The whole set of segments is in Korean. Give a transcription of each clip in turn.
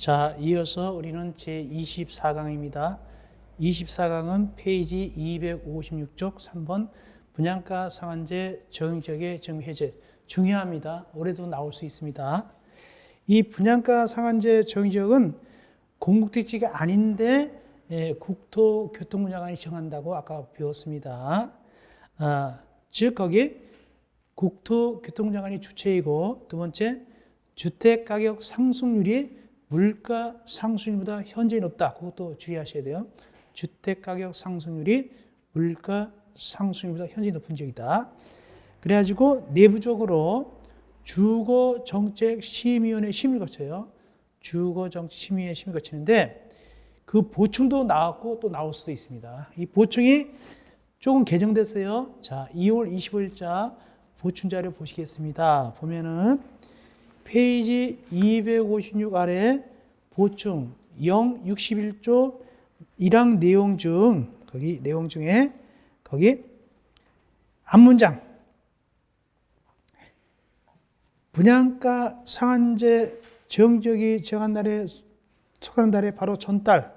자, 이어서 우리는 제24강입니다. 24강은 페이지 256쪽 3번 분양가 상한제 정적의 정해제 중요합니다. 올해도 나올 수 있습니다. 이 분양가 상한제 정적은 공국택지가 아닌데 국토교통부 장관이 정한다고 아까 배웠습니다. 즉 거기 국토교통부 장관이 주체이고, 두 번째 주택가격 상승률이 물가 상승률보다 현저히 높다. 그것도 주의하셔야 돼요. 주택가격 상승률이 물가 상승률보다 현저히 높은 지역이다. 그래가지고 내부적으로 주거정책심의위원회 심의를 거쳐요. 주거정책심의위원회 심의를 거치는데 그 보충도 나왔고 또 나올 수도 있습니다. 이 보충이 조금 개정됐어요. 자, 2월 25일자 보충 자료 보시겠습니다. 보면은 페이지 256 아래 보충 061조 1항 내용 중 거기 내용 중에 거기 앞문장 분양가 상한제 정적이 정한 날에 속하는 달에 바로 전달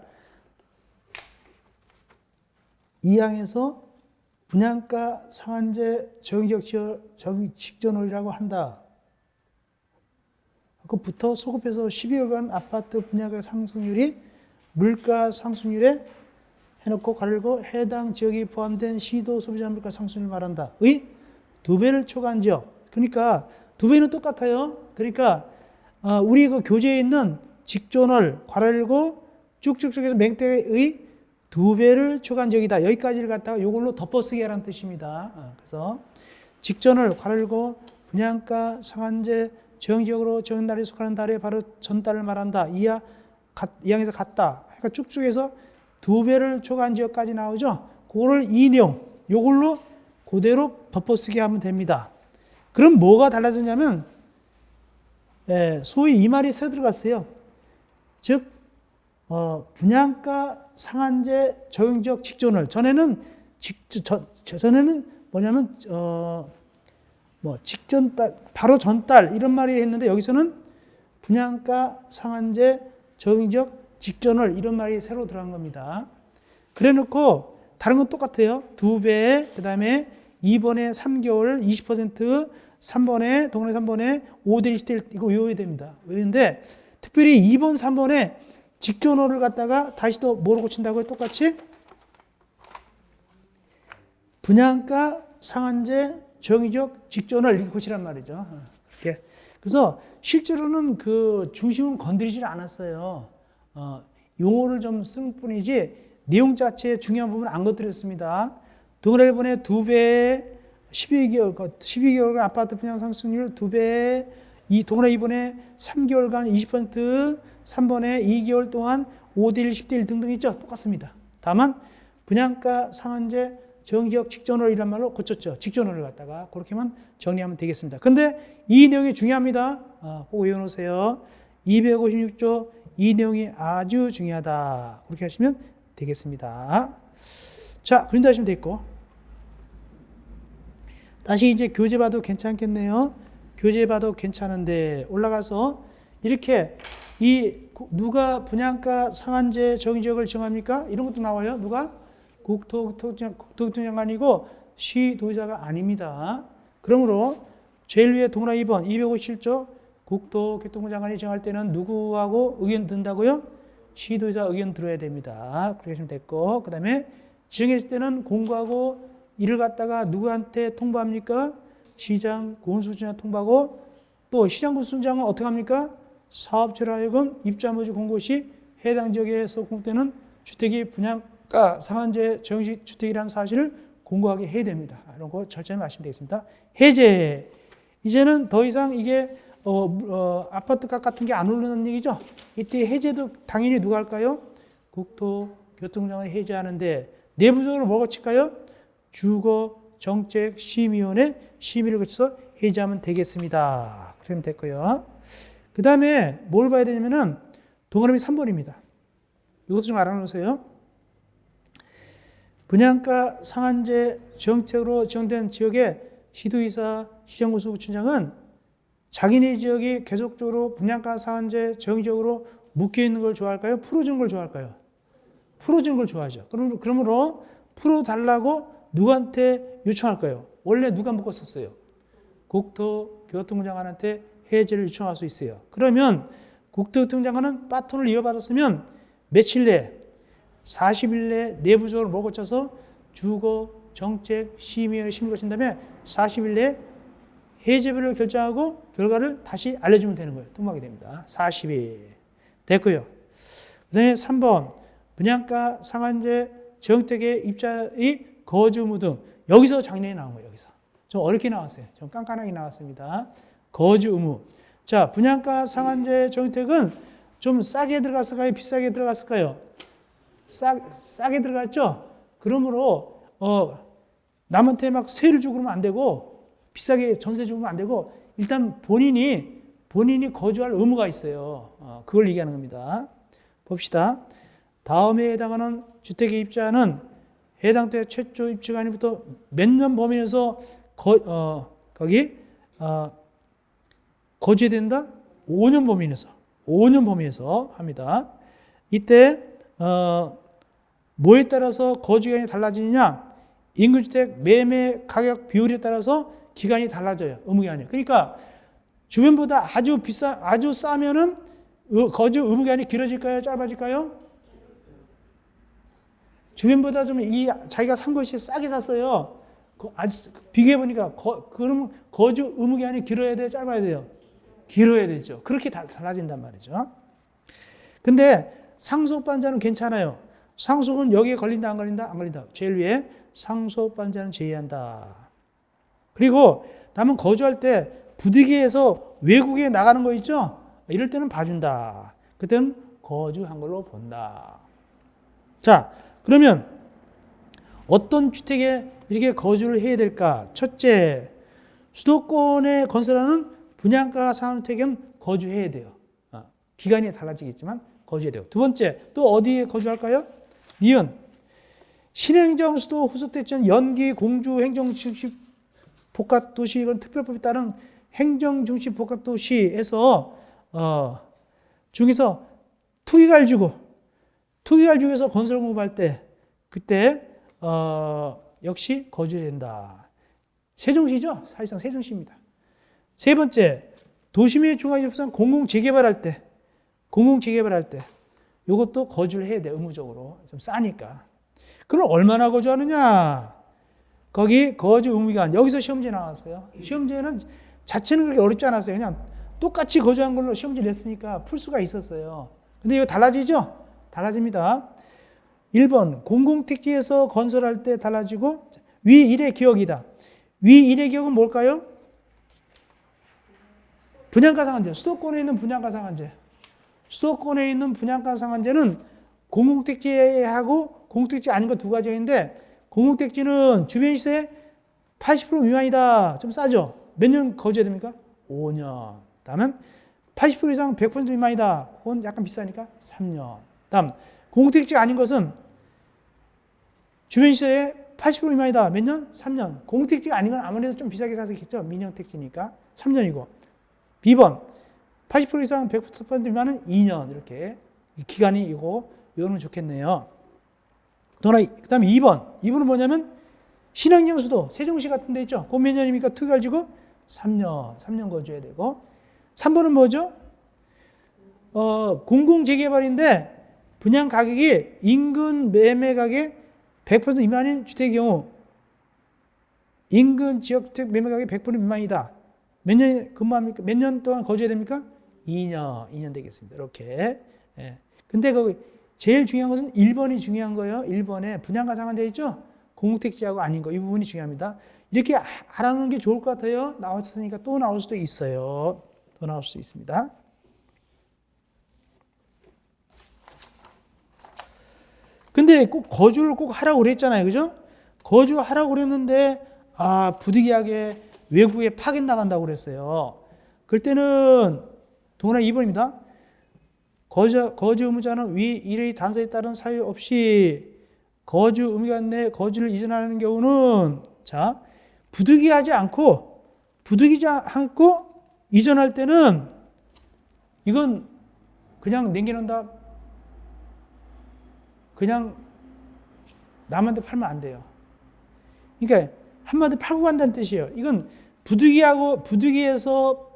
2항에서 분양가 상한제 정적 직전월이라고 한다. 그부터 소급해서 12개월간 아파트 분양가 상승률이 물가 상승률에 해놓고 가르고 해당 지역이 포함된 시도 소비자 물가 상승률을 말한다. 의 2배를 초과한 지역. 그러니까 2배는 똑같아요. 그러니까 우리 그 교재에 있는 직전월 괄호 쭉쭉쭉해서 맹태의 2배를 초과한 지역이다. 여기까지를 갖다가 이걸로 덮어쓰기 하라는 뜻입니다. 그래서 직전월 괄호 분양가 상한제 정지역으로 정한 달에 속하는 달에 바로 전달을 말한다. 이항에서 같다. 그러니까 쭉쭉 해서 2배를 초과한 지역까지 나오죠. 그거를 이 내용, 요걸로 그대로 덮어쓰기 하면 됩니다. 그럼 뭐가 달라졌냐면, 소위 이 말이 새로 들어갔어요. 즉, 분양가 상한제 적용지역 직전월. 전에는 뭐냐면, 직전 달, 바로 전달 이런 말이 했는데 여기서는 분양가 상한제 적용지역 직전월 이런 말이 새로 들어간 겁니다. 그래 놓고 다른 건 똑같아요. 2배, 그 다음에 2번에 3개월 20%, 3번에 동네 3번에 5대 20대 이거 외워야 됩니다. 외우는데 특별히 2번, 3번에 직전월을 갖다가 다시 또 뭐로 고친다고요? 똑같이 분양가 상한제 정의적 직전을 이렇게 고치란 말이죠. 이렇게. 그래서 실제로는 그 중심은 건드리질 않았어요. 용어를 좀 쓴 뿐이지 내용 자체의 중요한 부분은 안 건드렸습니다. 동네 1번에 2배, 12개월간 아파트 분양 상승률 2배, 이 동네 2번에 3개월간 20%, 3번에 2개월 동안 5대1, 10대1 등등 있죠. 똑같습니다. 다만 분양가 상한제 정지역 직전월이란 말로 고쳤죠. 직전월을 갖다가 그렇게만 정리하면 되겠습니다. 근데 이 내용이 중요합니다. 꼭 외워놓으세요. 256조 이 내용이 아주 중요하다. 그렇게 하시면 되겠습니다. 자, 그린다 하시면 됐고. 다시 이제 교재 봐도 괜찮겠네요. 교재 봐도 괜찮은데 올라가서 이렇게 누가 분양가 상한제 정지역을 정합니까? 이런 것도 나와요. 누가? 국토교통장관이고 시도의사가 아닙니다. 그러므로 제일 위에 동그라 2번 257조 국토교통부 장관이 정할 때는 누구하고 의견 든다고요? 시도의사 의견 들어야 됩니다. 그렇게 하시면 됐고, 그 다음에 지정했을 때는 공고하고 이를 갖다가 누구한테 통보합니까? 시장 군수청장 통보하고 또 시장 군수청장은 어떻게 합니까? 사업체로 하여금 입자무지 공고 시 해당 지역에서 공급되는 주택이 분양가 상한제 정식 주택이라는 사실을 공고하게 해야 됩니다. 이런 거 절차를 말씀드리면 되겠습니다. 해제. 이제는 더 이상 이게 아파트값 같은 게 안 오르는 얘기죠. 이때 해제도 당연히 누가 할까요? 국토교통장관이 해제하는데 내부적으로 뭐가 칠까요? 주거정책심의위원회 심의를 거쳐서 해제하면 되겠습니다. 그러면 됐고요. 그 다음에 뭘 봐야 되냐면은 동그라미 3번입니다. 이것도 좀 알아놓으세요. 분양가 상한제 정책으로 지정된 지역의 시도의사, 시정군수구청장은 자기네 지역이 계속적으로 분양가 상한제 정의적으로 묶여있는 걸 좋아할까요? 풀어주는 걸 좋아할까요? 풀어주는 걸 좋아하죠. 그러므로 풀어달라고 누구한테 요청할까요? 원래 누가 묶었었어요? 국토교통부 장관한테 해제를 요청할 수 있어요. 그러면 국토교통부 장관은 바톤을 이어받았으면 며칠 내에 40일 내에 내부적으로 뭘 거쳐서 주거, 정책, 심의를 거친 다음에 40일 내에 해제비를 결정하고 결과를 다시 알려주면 되는 거예요. 통보하게 됩니다. 40일. 됐고요. 그 다음에 3번 분양가 상한제 정택의 입자의 거주 의무 등 여기서 장면이 나온 거예요. 여기서 좀 어렵게 나왔어요. 좀 깐깐하게 나왔습니다. 거주 의무. 자, 분양가 상한제 정택은 좀 싸게 들어갔을까요? 비싸게 들어갔을까요? 싸게 들어갔죠? 그러므로 남한테 막 세를 주고 그러면 안 되고 비싸게 전세 주면 안 되고 일단 본인이 거주할 의무가 있어요. 그걸 얘기하는 겁니다. 봅시다. 다음에 해당하는 주택의 입자는 해당 때 최초 입주간부터 몇 년 범위에서 거주해야 된다? 5년 범위에서 합니다. 이때 뭐에 따라서 거주기간이 달라지느냐? 인근주택 매매 가격 비율에 따라서 기간이 달라져요. 의무기간이. 그러니까 주변보다 아주 싸면은 거주 의무기간이 길어질까요? 짧아질까요? 주변보다 좀 자기가 산 것이 싸게 샀어요. 비교해 보니까 그럼 거주 의무기간이 길어야 돼요? 짧아야 돼요? 길어야 되죠. 그렇게 달라진단 말이죠. 근데 상속반자는 괜찮아요. 상속은 여기에 걸린다 안 걸린다? 안 걸린다. 제일 위에 상속반자는 제외한다. 그리고 남은 거주할 때 부득이해서 외국에 나가는 거 있죠? 이럴 때는 봐준다. 그때는 거주한 걸로 본다. 자, 그러면 어떤 주택에 이렇게 거주를 해야 될까? 첫째, 수도권에 건설하는 분양가 상한주택은 거주해야 돼요. 기간이 달라지겠지만 거주해야 돼요. 두 번째, 또 어디에 거주할까요? 니은, 신행정 수도 후속대전 연기 공주 행정중심 복합도시 이건 특별법에 따른 행정중심 복합도시에서 중에서 투기가를 주고서 건설 공급할 때 그때 역시 거주해야 된다. 세종시죠? 사실상 세종시입니다. 세 번째, 도시민의 중앙에 접수한 공공재개발할 때 이것도 거주를 해야 돼. 의무적으로 좀 싸니까. 그럼 얼마나 거주하느냐? 거기 거주 의무기간 여기서 시험지 나왔어요. 시험지는 자체는 그렇게 어렵지 않았어요. 그냥 똑같이 거주한 걸로 시험지를 냈으니까 풀 수가 있었어요. 근데 이거 달라지죠? 달라집니다. 1번 공공택지에서 건설할 때 달라지고 위 1의 기억이다. 위 1의 기억은 뭘까요? 분양가 상한제. 수도권에 있는 분양가 상한제. 수도권에 있는 분양가 상한제는 공공택지하고 공공택지 아닌 거 두 가지가 있는데 공공택지는 주변 시세 80% 미만이다. 좀 싸죠? 몇 년 거주해야 됩니까? 5년. 다음은 80% 이상 100% 미만이다. 그건 약간 비싸니까 3년. 다음 공공택지가 아닌 것은 주변 시세의 80% 미만이다. 몇 년? 3년. 공공택지가 아닌 건 아무래도 좀 비싸게 사겠죠. 민영택지니까 3년이고. B번 80% 이상 100% 미만은 2년. 이렇게 기간이 이거 외우면 좋겠네요. 그 다음에 2번은 뭐냐면 신행정 수도 세종시 같은 데 있죠. 그 몇 년입니까? 투기를 지고 3년 거주해야 되고. 3번은 뭐죠? 공공재개발인데 분양 가격이 인근 매매 가격 100% 미만인 주택의 경우 인근 지역 주택 매매 가격 100% 미만이다. 몇 년 근무합니까? 몇 년 동안 거주해야 됩니까? 2년 되겠습니다. 이렇게. 예. 근데 제일 중요한 것은 1번이 중요한 거예요. 1번에 분양가 상한제 있죠? 공공택지하고 아닌 거. 이 부분이 중요합니다. 이렇게 알아놓는 게 좋을 것 같아요. 나왔으니까 또 나올 수도 있어요. 더 나올 수 있습니다. 근데 꼭 거주를 꼭 하라고 그랬잖아요. 그죠? 거주하라고 그랬는데, 부득이하게 외국에 파견 나간다고 그랬어요. 그럴 때는, 동그라미 2번입니다. 거주 의무자는 위 1의 단서에 따른 사유 없이 거주 의무기간 내 거주를 이전하는 경우는, 자, 부득이하지 않고 이전할 때는 이건 그냥 남겨놓는다. 그냥 남한테 팔면 안 돼요. 그러니까 한마디로 팔고 간다는 뜻이에요. 이건 부득이해서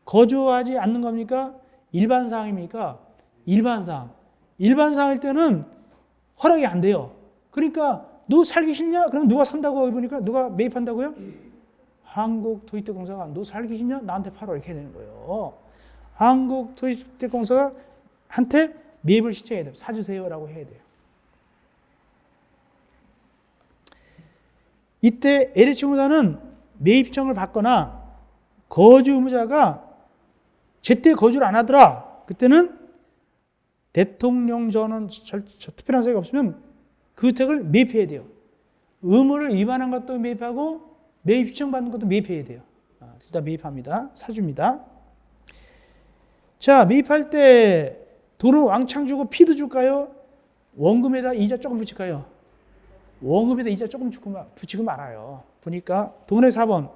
거주하지 않는 겁니까? 일반 사항입니까? 일반 사항. 일반 사항일 때는 허락이 안 돼요. 그러니까 너 살기 싫냐? 그럼 누가 산다고 해보니까 누가 매입한다고요? 한국토지대공사가 너 살기 싫냐? 나한테 팔아 이렇게 해야 되는 거예요. 한국토지대공사가 한테 매입을 신청해야 돼요. 사주세요라고 해야 돼요. 이때 LH공사는 매입 신청을 받거나 거주 의무자가 제때 거주를 안 하더라. 그때는 대통령 전원 특별한 사유가 없으면 그 주택을 매입해야 돼요. 의무를 위반한 것도 매입하고 매입 신청받는 것도 매입해야 돼요. 둘 다 매입합니다. 사주입니다. 자, 매입할 때 돈을 왕창 주고 피도 줄까요? 원금에다 이자 조금 붙일까요? 원금에다 이자 조금 붙이고 말아요. 보니까 동네 4번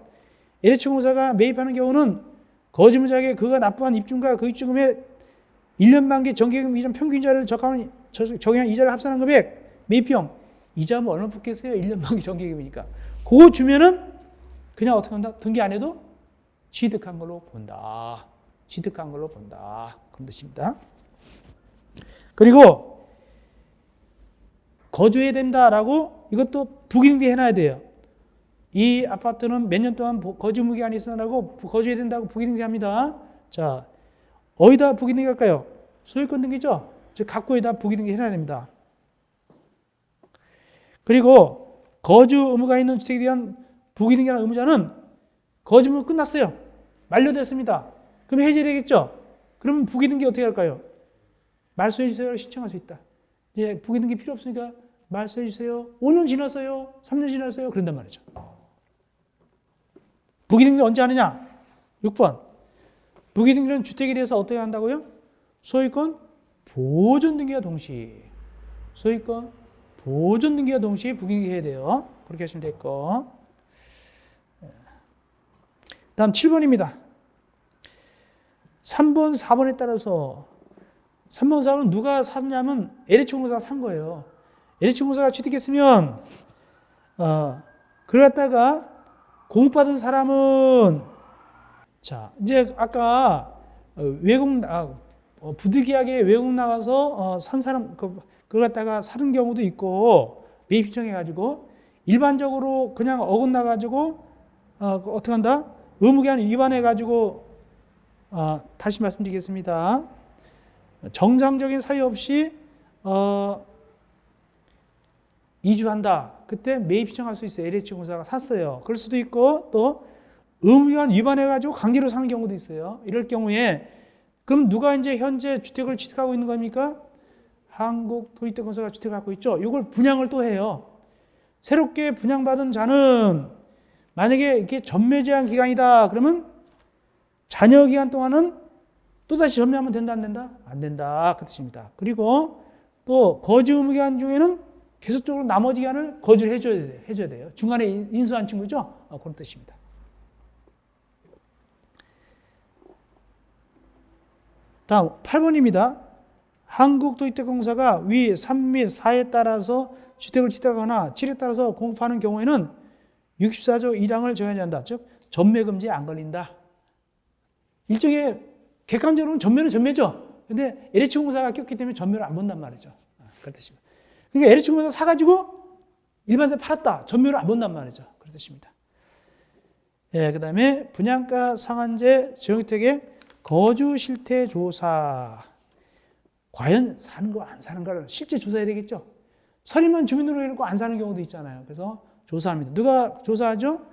LH공사가 매입하는 경우는 거주의무자에게 그가 납부한 입주금과 그 입주금의 1년 만기 정기금 이전 평균이자를 적용한 이자를 합산한 금액 매입비용 이자 뭐 얼마 붙겠어요? 1년 만기 정기금이니까 그거 주면은 그냥 어떻게 한다? 등기 안 해도 취득한 걸로 본다. 취득한 걸로 본다. 그런 뜻입니다. 그리고 거주해야 된다라고 이것도 부기등기 해놔야 돼요. 이 아파트는 몇 년 동안 거주 무기한이 있으라고 거주해야 된다고 부기등기 합니다. 자, 어디다 부기등기 할까요? 소유권 등기죠? 즉, 각고에다 부기등기 해놔야 됩니다. 그리고 거주 의무가 있는 주택에 대한 부기등기하는 의무자는 거주 의무 끝났어요. 만료됐습니다. 그럼 해제되겠죠? 그러면 부기등기 어떻게 할까요? 말소해주세요를 신청할 수 있다. 이제 부기등기 필요 없으니까 말소해주세요. 5년 지났어요. 3년 지났어요. 그런단 말이죠. 부기등기 언제 하느냐? 6번. 부기등기는 주택에 대해서 어떻게 한다고요? 소유권 보존 등기와 동시에. 소유권 보존 등기와 동시에 부기등기 해야 돼요. 그렇게 하시면 됐고. 다음 7번입니다. 3번, 4번에 따라서 3번, 4번은 누가 샀냐면 LH공사가 산 거예요. LH공사가 취득했으면 그걸 갖다가 공급받은 사람은 자 이제 아까 부득이하게 외국 나가서 산 사람 그걸 갖다가 사는 경우도 있고 매입 신청해가지고 일반적으로 그냥 어긋나가지고 어떻게 한다? 의무기한 위반해가지고 다시 말씀드리겠습니다. 정상적인 사유 없이 이주한다. 그때 매입 신청할 수 있어요. LH공사가 샀어요. 그럴 수도 있고 또 의무기한 위반해가지고 강제로 사는 경우도 있어요. 이럴 경우에 그럼 누가 이제 현재 주택을 취득하고 있는 겁니까? 한국토지대공사가 주택을 갖고 있죠. 이걸 분양을 또 해요. 새롭게 분양받은 자는 만약에 이렇게 전매 제한 기간이다. 그러면 잔여 기간 동안은 또다시 전매하면 된다, 안 된다? 안 된다. 그 뜻입니다. 그리고 또 거주 의무 기간 중에는 계속적으로 나머지 기간을 거주를 해줘야 돼요. 중간에 인수한 친구죠? 그런 뜻입니다. 다음 8번입니다. 한국토지대공사가 위 3 및 4에 따라서 주택을 취득하거나 7에 따라서 공급하는 경우에는 64조 1항을 적용해야 한다. 즉 전매 금지에 안 걸린다. 일종의 객관적으로는 전매는 전매죠. 근데 LH공사가 꼈기 때문에 전매를 안 본단 말이죠. 그런 뜻입니다. 그러니까 LH공사가 사가지고 일반세 팔았다. 전매를 안 본단 말이죠. 그런 뜻입니다. 예, 그 다음에 분양가 상한제 지역주택의 거주 실태 조사. 과연 사는 거 안 사는 거를 실제 조사해야 되겠죠. 선임만 주민으로 해놓고 안 사는 경우도 있잖아요. 그래서 조사합니다. 누가 조사하죠?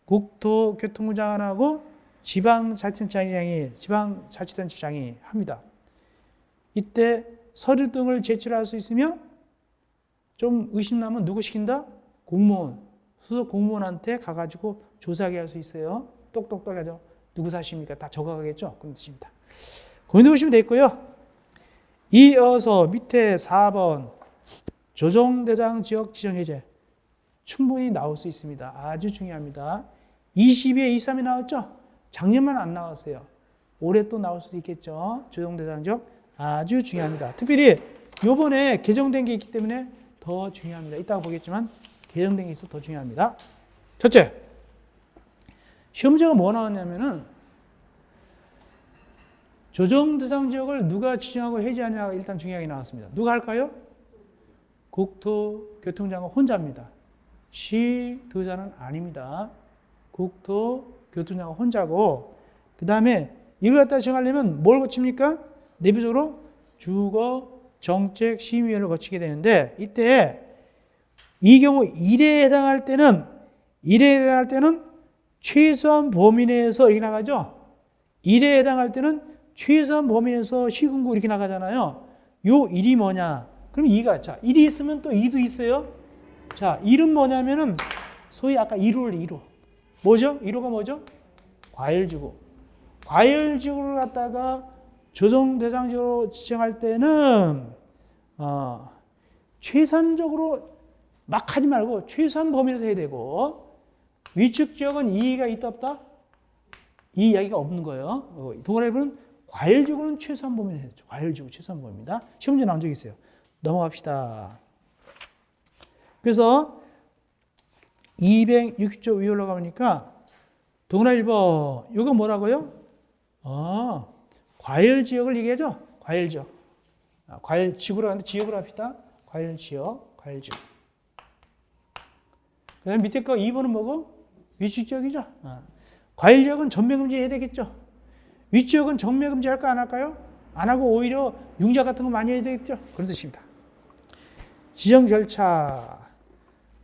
국토교통부 장관하고 지방자치단체장이 합니다. 이때 서류 등을 제출할 수 있으며 좀 의심나면 누구 시킨다? 공무원, 소속 공무원한테 가가지고 조사하게 할 수 있어요. 똑똑똑하죠. 누구 사십니까? 다 적어가겠죠. 그런 뜻입니다. 고민해 보시면 되겠고요. 이어서 밑에 4번 조정대상 지역 지정 해제 충분히 나올 수 있습니다. 아주 중요합니다. 22에 23이 나왔죠? 작년만 안 나왔어요. 올해 또 나올 수도 있겠죠. 조정대상 지역 아주 중요합니다. 특별히 요번에 개정된 게 있기 때문에 더 중요합니다. 이따가 보겠지만 개정된 게 있어서 더 중요합니다. 첫째, 시험 문제가 뭐 나왔냐면은 조정 대상 지역을 누가 지정하고 해제하냐가 일단 중요하게 나왔습니다. 누가 할까요? 국토교통장관 혼자입니다. 시도의사는 아닙니다. 국토교통장관 혼자고, 그 다음에 이걸 갖다 정하려면 뭘 거칩니까? 내부적으로 주거 정책 심의위원회를 거치게 되는데, 이때 이 경우 1회에 해당할 때는 최소한 범위 내에서 이렇게 나가죠. 1회에 해당할 때는 최소한 범위 내에서 시군구 이렇게 나가잖아요. 요 1이 뭐냐? 그럼 2가, 자, 1이 있으면 또 2도 있어요. 자, 1은 뭐냐면은 소위 아까 1호. 뭐죠? 1호가 뭐죠? 과열지구. 과열지구를 갖다가 조정 대상지구로 지정할 때는 최선적으로 막 하지 말고 최소한 범위에서 해야 되고, 위축 지역은 이의가 있다 없다? 이 이야기가 없는 거예요. 동그라미는 과열지구는 최소한 범위에서 해야 되죠. 과열지구 최소한 범위입니다. 시험 문제 나온 적 있어요. 넘어갑시다. 그래서 260조 위에 올라가보니까 동그라미 1번 이거 뭐라고요? 과열지역을 얘기하죠. 과열지역. 과열지구로 하는데 지역으로 합시다. 과열지역, 과열지역. 그 다음에 밑에 거 2번은 뭐고? 위축지역이죠. 과열지역은 전매금지 해야 되겠죠. 위축지역은 전매금지 할까 안 할까요? 안 하고 오히려 융자 같은 거 많이 해야 되겠죠. 그런 뜻입니다. 지정 절차.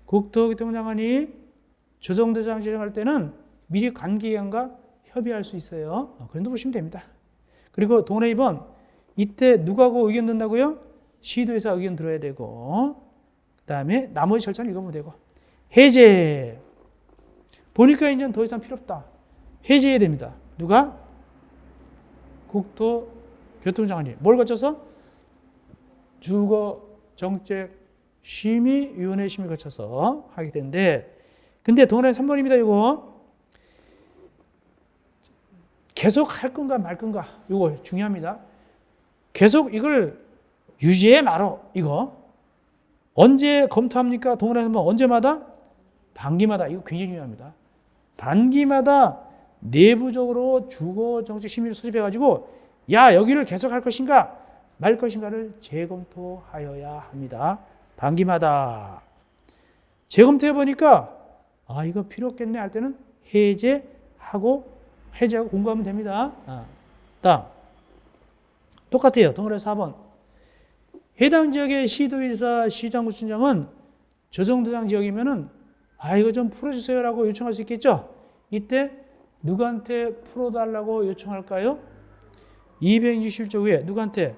국토교통장관이 조정대상 지정할 때는 미리 관계기관과 협의할 수 있어요. 그 정도 보시면 됩니다. 그리고 동그라미 2번. 이때 누구하고 의견 듣는다고요? 시도의사 의견 들어야 되고, 그 다음에 나머지 절차는 읽어보면 되고. 해제. 보니까 이제는 더 이상 필요 없다. 해제해야 됩니다. 누가? 국토교통장관이. 뭘 거쳐서? 주거정책심의위원회 심의 거쳐서 하게 되는데, 근데 동그라미 3번입니다. 이거 계속 할 건가 말 건가, 이거 중요합니다. 계속 이걸 유지해 말어. 이거 언제 검토합니까? 동그라미 3번 언제마다? 반기마다. 이거 굉장히 중요합니다. 반기마다 내부적으로 주거정책심의를 수립해가지고 야, 여기를 계속 할 것인가 말 것인가를 재검토하여야 합니다. 반기마다. 재검토해 보니까 이거 필요 없겠네 할 때는 해제하고 공부하면 됩니다. 다음 똑같아요. 동그라미 4번. 해당 지역의 시도의사, 시장구청장은 조정대상 지역이면은 이거 좀 풀어주세요라고 요청할 수 있겠죠. 이때 누구한테 풀어달라고 요청할까요? 260조 위에 누구한테?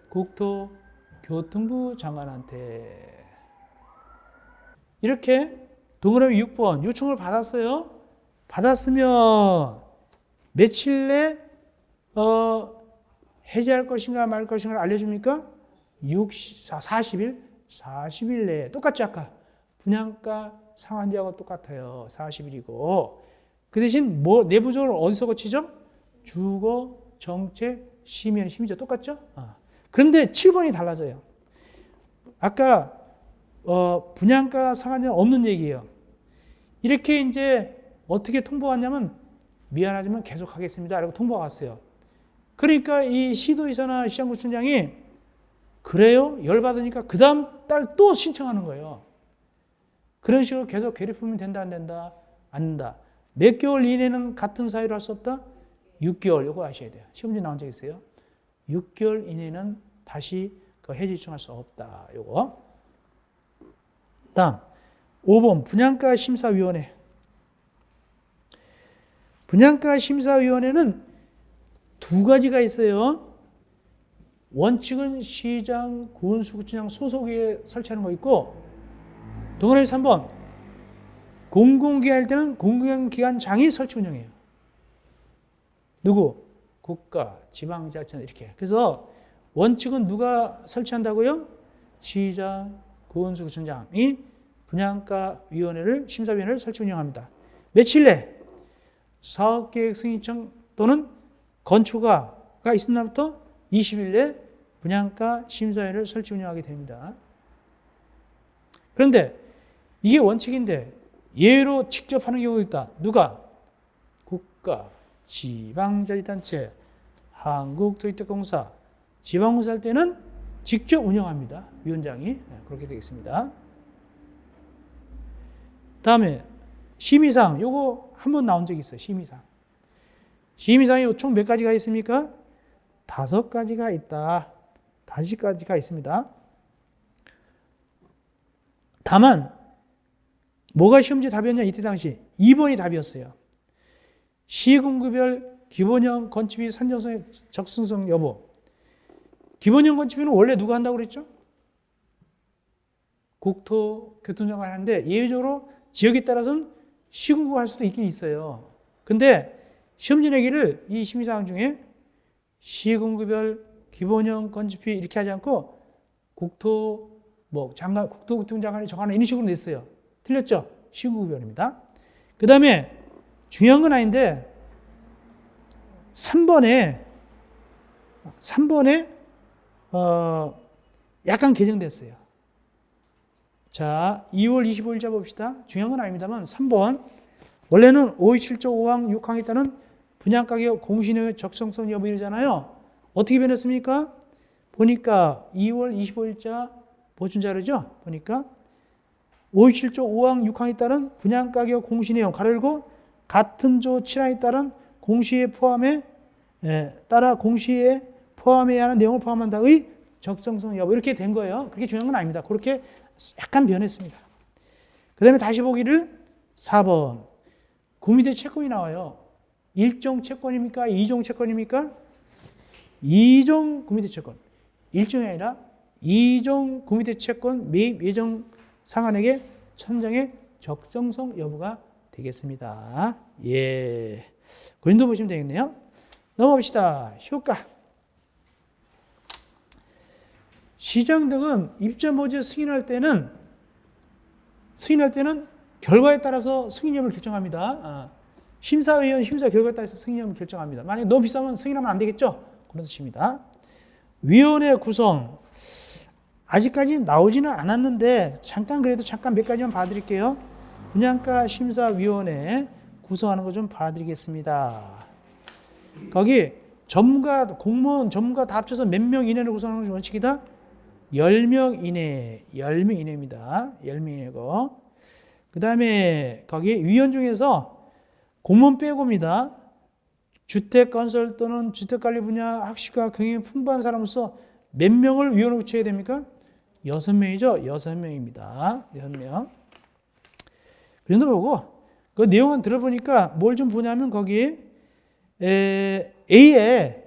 국토교통부 장관한테. 이렇게 동그라미 6번 요청을 받았어요. 받았으면 며칠 내 해제할 것인가 말 것인가를 알려줍니까? 40일? 40일 내에. 똑같죠, 아까. 분양가 상한제하고 똑같아요. 40일이고. 그 대신 내부적으로 어디서 거치죠? 주거정책심의위원회 심의죠. 똑같죠? 그런데 7번이 달라져요. 아까 분양가 상한제는 없는 얘기예요. 이렇게 이제 어떻게 통보가 왔냐면 미안하지만 계속하겠습니다. 라고 통보가 왔어요. 그러니까 이 시도의사나 시장구청장이 그래요? 열받으니까 그 다음 달 또 신청하는 거예요. 그런 식으로 계속 괴롭히면 된다 안 된다? 안 된다. 몇 개월 이내는 같은 사유로 할 수 없다? 6개월. 이거 아셔야 돼요. 시험지 나온 적 있어요. 6개월 이내는 다시 그 해지 요청할 수 없다. 요거. 다음 5번 분양가 심사위원회. 분양가 심사위원회는 두 가지가 있어요. 원칙은 시장, 군수구청장 소속에 설치하는 거 있고, 동그라미 3번 공공기관일 때는 공공기관장이 설치 운영해요. 누구? 국가, 지방자치단 이렇게. 그래서 원칙은 누가 설치한다고요? 시장, 군수구청장이 분양가위원회를 심사위원회를 설치 운영합니다. 며칠 내? 사업계획 승인청 또는 건축가가 있은 날부터 20일 내 분양가 심사위원회를 설치 운영하게 됩니다. 그런데 이게 원칙인데 예외로 직접 하는 경우가 있다. 누가? 국가, 지방자치단체, 한국도시특공사, 지방공사 할 때는 직접 운영합니다. 위원장이. 그렇게 되겠습니다. 다음에 심의사항. 요거 한번 나온 적이 있어요. 심의사항. 심의사항이 총 몇 가지가 있습니까? 5가지가 있다. 5가지가 있습니다. 다만 뭐가 시험지 답이었냐? 이때 당시 2번이 답이었어요. 시군구별 기본형 건축비 산정성의 적성성 여부. 기본형 건축비는 원래 누가 한다고 그랬죠? 국토교통장관이 하는데 예외적으로 지역에 따라서는 시군구가 할 수도 있긴 있어요. 근데 시험지 내기를 이 심의사항 중에 시군구별 기본형 건축비 이렇게 하지 않고 국토교통장관이 정하는 이런 식으로 냈어요. 틀렸죠? 시군구별입니다. 그 다음에 중요한 건 아닌데 3번에 약간 개정됐어요. 자, 2월 25일자 봅시다. 중요한 건 아닙니다만 3번 원래는 527조 5항 6항에 따른 분양가격 공시내용 적성성 여부 이러잖아요. 어떻게 변했습니까? 보니까 2월 25일자 보충자료죠. 보니까 527조 5항 6항에 따른 분양가격 공시내용 가로열고 같은 조 7항에 따른 공시에 포함해야 하는 내용을 포함한다의 적성성 여부 이렇게 된 거예요. 그렇게 중요한 건 아닙니다. 그렇게 약간 변했습니다. 그 다음에 다시 보기를 4번 구미대 채권이 나와요. 1종 채권입니까? 2종 채권입니까? 2종 구미대 채권. 1종이 아니라 2종 구미대 채권 매입 예정 상한액의 천정의 적정성 여부가 되겠습니다. 예. 고린도 보시면 되겠네요. 넘어갑시다. 효과. 시장 등은 입주보지 승인할 때는 결과에 따라서 승인 여부를 결정합니다. 심사위원 심사 결과에 따라서 승인 여부를 결정합니다. 만약에 너무 비싸면 승인하면 안 되겠죠? 그런 뜻입니다. 위원회 구성. 아직까지 나오지는 않았는데 잠깐 몇 가지만 봐드릴게요. 분양가 심사위원회 구성하는 거 좀 봐드리겠습니다. 거기 공무원 전문가 다 합쳐서 몇 명 이내로 구성하는 게 원칙이다? 10명 이내, 10명 이내입니다. 10명 이내고. 그 다음에 거기 위원 중에서 공무원 빼고입니다. 주택건설 또는 주택관리 분야 학식과 경영이 풍부한 사람으로서 몇 명을 위원으로 구체해야 됩니까? 6명이죠. 6명입니다. 6명. 그 정도 보고 그 내용은 들어보니까 뭘 좀 보냐면 거기 A에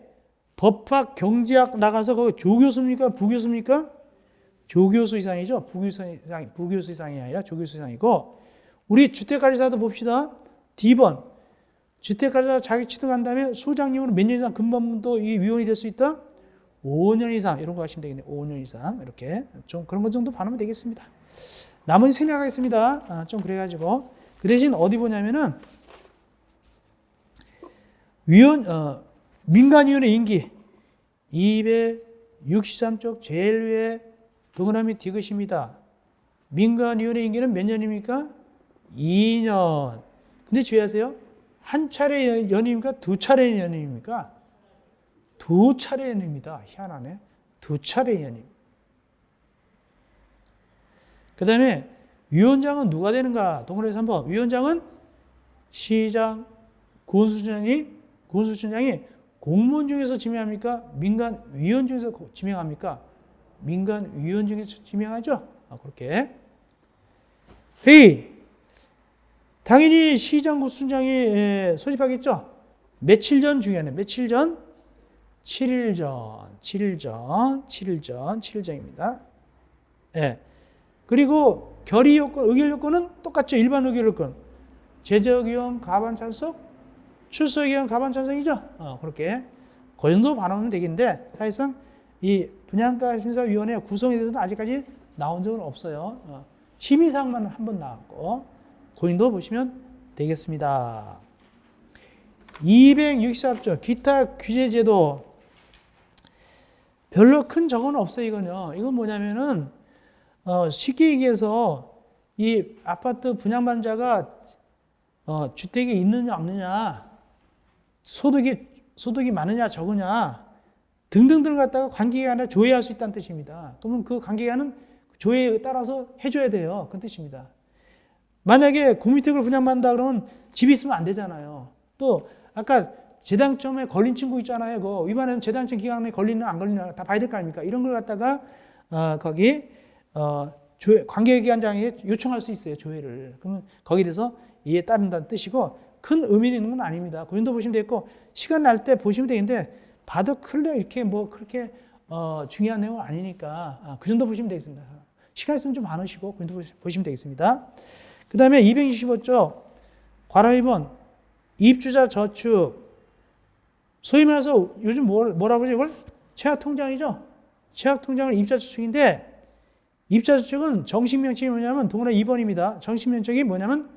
법학, 경제학 나가서 거기 조교수입니까? 부교수입니까? 조교수 이상이죠. 부교수 이상이 아니라 조교수 이상이고 우리 주택관리사도 봅시다. D번 주택관리사 자기 취득한 다음에 소장님으로 몇 년 이상 근무도 이 위원이 될 수 있다? 5년 이상 이런 거 하시면 되겠네요. 5년 이상 이렇게 좀 그런 것 정도 봐놓으면 되겠습니다. 나머지 생략하겠습니다. 좀 그래가지고 그 대신 어디 보냐면은 민간위원회 임기 263쪽 제일 위에 동그라미 디귿입니다. 민간위원회 임기는 몇 년입니까? 2년. 근데 주의하세요. 한 차례 연임입니까? 두 차례 연임입니까? 두 차례 연임입니다. 희한하네. 두 차례 연임. 그 다음에 위원장은 누가 되는가? 동그라미 3번. 위원장은 시장, 군수청장이 공무원 중에서 지명합니까? 민간 위원 중에서 지명합니까? 민간 위원 중에서 지명하죠? 그렇게. 회의. 당연히 시장, 군수청장이 소집하겠죠? 며칠 전 중요하네. 며칠 전? 7일 전입니다. 예. 그리고 결의 요건, 의결 요건은 똑같죠. 일반 의결 요건. 제적위원 가반 찬성, 출석위원 가반 찬성이죠. 그렇게. 그 정도 반응하면 되겠는데, 사실상 이 분양가 심사위원회 구성에 대해서는 아직까지 나온 적은 없어요. 심의사항만 한 번 나왔고, 그 정도 보시면 되겠습니다. 264조 기타 규제제도. 별로 큰 적은 없어요, 이건요. 이건 뭐냐면은, 쉽게 얘기해서 이 아파트 분양받은 자가 주택이 있느냐 없느냐, 소득이 많으냐 적으냐 등등등 갖다가 관계기간에 조회할 수 있다는 뜻입니다. 그러면 그 관계기간은 조회에 따라서 해줘야 돼요. 그 뜻입니다. 만약에 공유택을 분양받는다 그러면 집이 있으면 안 되잖아요. 또 아까 재당첨에 걸린 친구 있잖아요. 그 위반하면 재당첨 기간에 걸리나 안 걸리나 다 봐야 될 거 아닙니까? 이런 걸 갖다가 거기 관계기관장에 요청할 수 있어요. 조회를. 그러면 거기에 대해서 이에 따른다는 뜻이고 큰 의미는 있는 건 아닙니다. 그 정도 보시면 되겠고 시간 날 때 보시면 되겠는데 봐도 클래 이렇게 뭐 그렇게 중요한 내용은 아니니까 그 정도 보시면 되겠습니다. 시간 있으면 좀 많으시고 그 정도 보시면 되겠습니다. 그 다음에 265조 괄호 2번 입주자 저축 소위 말해서 요즘 뭐라고 하죠 이걸? 최악통장이죠. 최악통장은 입주자저축인데 입주자저축은 정식 명칭이 뭐냐면 동그라 2번입니다. 정식 명칭이 뭐냐면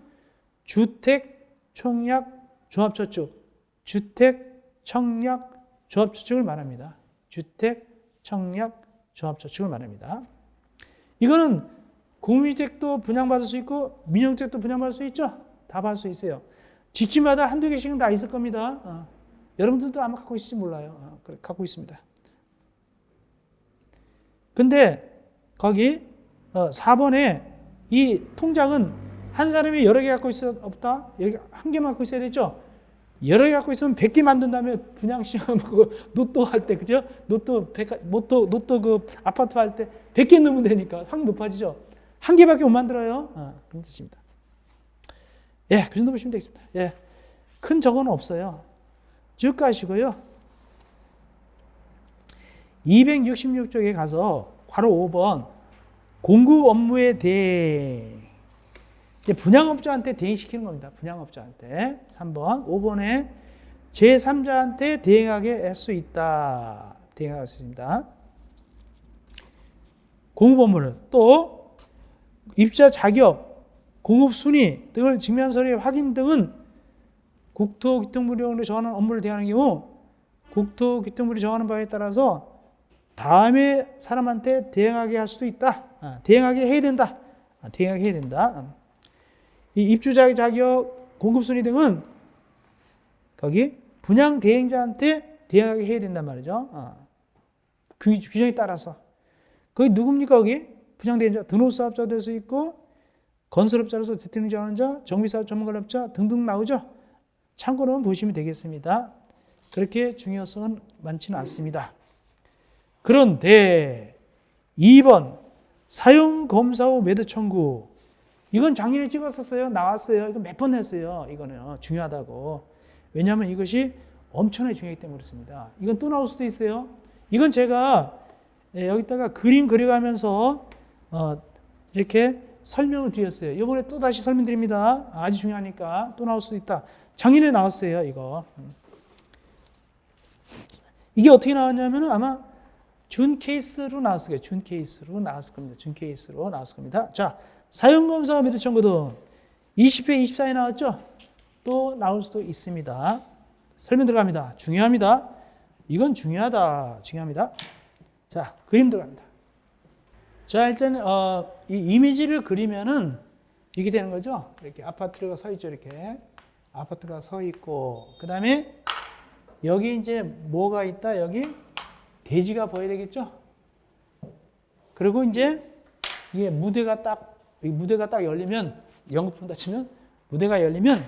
주택청약조합저축 주택청약조합저축을 말합니다. 주택청약조합저축을 말합니다. 이거는 공유주택도 분양받을 수 있고 민영주택도 분양받을 수 있죠. 다 받을 수 있어요. 집집마다 한두 개씩은 다 있을 겁니다. 여러분들도 아마 갖고 있을지 몰라요. 갖고 있습니다. 근데 거기 4번에 이 통장은 한 사람이 여러 개 갖고 있어 없다? 여기 한 개만 갖고 있어야 되죠? 여러 개 갖고 있으면 100개 만든 다음에 분양시험 로또 할 때 그죠? 로또 그 아파트 할 때 100개 넣으면 되니까 확 높아지죠? 한 개밖에 못 만들어요. 그런 뜻입니다. 예, 그 정도 보시면 되겠습니다. 예. 큰 적은 없어요. 쭉 가시고요. 266쪽에 가서 괄호 5번 공급 업무에 대행 분양업자한테 대행시키는 겁니다. 분양업자한테 3번 5번에 제3자한테 대행하게 할 수 있다. 대행할 수 있습니다. 공급 업무를 또 입주자 자격, 공급 순위 등을 증명한 서류의 확인 등은 국토교통부령으로 정하는 업무를 대행하는 경우 국토교통부령이 정하는 바에 따라서 다음에 사람한테 대행하게 할 수도 있다. 대행하게 해야 된다. 대행하게 해야 된다. 이 입주자 자격, 공급순위 등은 거기 분양 대행자한테 대행하게 해야 된단 말이죠. 규정에 따라서. 거기 누굽니까, 거기? 분양 대행자, 등록사업자 될 수 있고, 건설업자로서 대통령 정하는 자, 정비사업 전문가업자 등등 나오죠. 참고로 보시면 되겠습니다. 그렇게 중요성은 많지는 않습니다. 그런데 2번 사용검사 후 매도 청구. 이건 작년에 찍었었어요. 나왔어요. 이거 몇 번 했어요. 이거는 중요하다고. 왜냐하면 이것이 엄청나게 중요하기 때문에 그렇습니다. 이건 또 나올 수도 있어요. 이건 제가 여기다가 그림 그려가면서 이렇게 설명을 드렸어요. 이번에 또 다시 설명드립니다. 아주 중요하니까 또 나올 수도 있다. 작년에 나왔어요. 이거. 이게 어떻게 나왔냐면 아마 준 케이스로 나왔을 거예요. 준 케이스로 나왔을 겁니다. 준 케이스로 나왔을 겁니다. 자, 사용검사 매도 청구 등 20회, 24회 나왔죠? 또 나올 수도 있습니다. 설명 들어갑니다. 중요합니다. 이건 중요하다. 중요합니다. 자, 그림 들어갑니다. 자, 일단 이 이미지를 그리면은 이렇게 되는 거죠. 이렇게 아파트가 서 있죠. 이렇게 아파트가 서 있고 그 다음에 여기 이제 뭐가 있다. 여기 대지가 보여야 되겠죠. 그리고 이제 이게 무대가 딱 열리면 연극 다 치면 무대가 열리면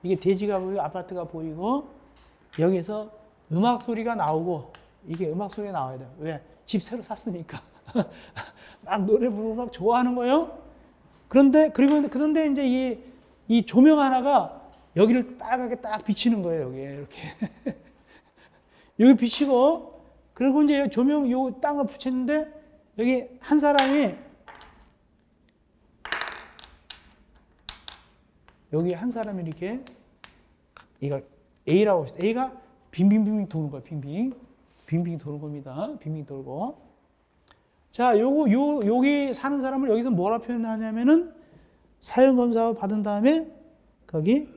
이게 대지가 보이고 아파트가 보이고 여기서 음악 소리가 나오고 이게 음악 소리가 나와야 돼요. 왜? 집 새로 샀으니까 막 노래 부르고 막 좋아하는 거예요. 그런데 이제 이 조명 하나가 여기를 빨갛게 딱 비치는 거예요. 여기 이렇게 여기 비치고 그리고 이제 조명 요 땅을 붙였는데 여기 한 사람이 이렇게 이걸 A라고 합시다. A가 빙빙빙 도는 거예요. 빙빙 도는 겁니다. 빙빙 돌고. 자, 여기 사는 사람을 여기서 뭐라 표현하냐면은 사용검사 받은 다음에 거기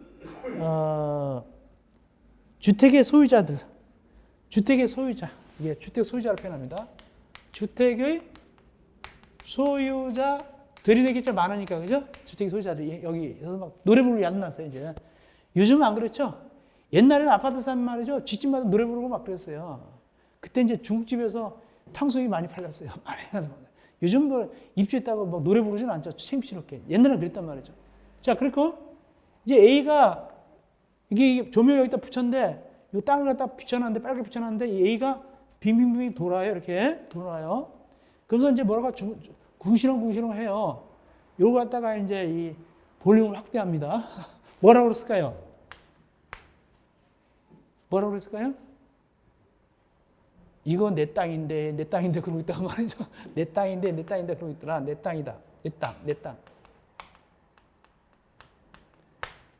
주택의 소유자 이게 주택 소유자를 표현합니다. 주택의 소유자들이 되겠죠. 많으니까, 그죠? 주택 소유자들이 여기서 막 노래 부르고 야단났어요, 이제. 요즘은 안 그렇죠? 옛날에는 아파트 사면 말이죠. 뒷집마다 노래 부르고 막 그랬어요. 그때 이제 중국집에서 탕수육이 많이 팔렸어요. 요즘 뭐 입주했다고 뭐 노래 부르진 않죠. 창피스럽게. 옛날에는 그랬단 말이죠. 자, 그리고 이제 A가 이게 조명 여기다 붙였는데 이 땅을 갖다 비춰놨는데 빨갛게 비춰놨는데 이 A가 빙빙빙 돌아요. 이렇게 돌아요. 그래서 이제 뭐라고 궁시렁궁시렁 해요. 요거 갖다가 이제 이 볼륨을 확대합니다. 뭐라고 그랬을까요? 뭐라고 그랬을까요? 이거 내 땅인데 그러고 있다가 말이죠. 내 땅인데 그러고 있더라. 내 땅이다. 내 땅.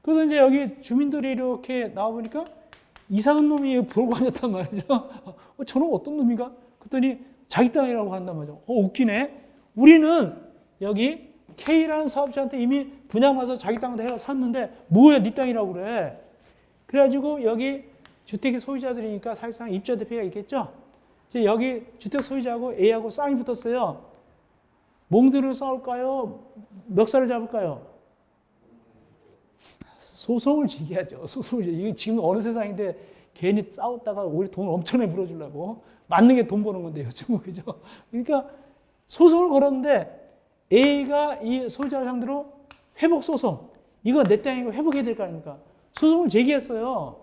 그래서 이제 여기 주민들이 이렇게 나와보니까 이상한 놈이 돌고 앉았단 말이죠. 저놈 어떤 놈인가? 그랬더니 자기 땅이라고 한단 말이죠. 웃기네. 우리는 여기 K라는 사업자한테 이미 분양받아서 자기 땅도 해서 샀는데 뭐야 네 땅이라고 그래. 그래가지고 여기 주택의 소유자들이니까 사실상 입주자 대표가 있겠죠. 여기 주택 소유자하고 A하고 싸움이 붙었어요. 몽드를 싸울까요? 멱살을 잡을까요? 소송을 제기하죠. 이게 지금 어느 세상인데 괜히 싸웠다가 오히려 돈을 엄청나게 물어주려고. 맞는 게 돈 버는 건데 요즘은, 그죠? 그러니까 소송을 걸었는데 A가 이 소유자를 상대로 회복 소송. 이거 내 땅이고 회복해야 될 거 아닙니까? 소송을 제기했어요.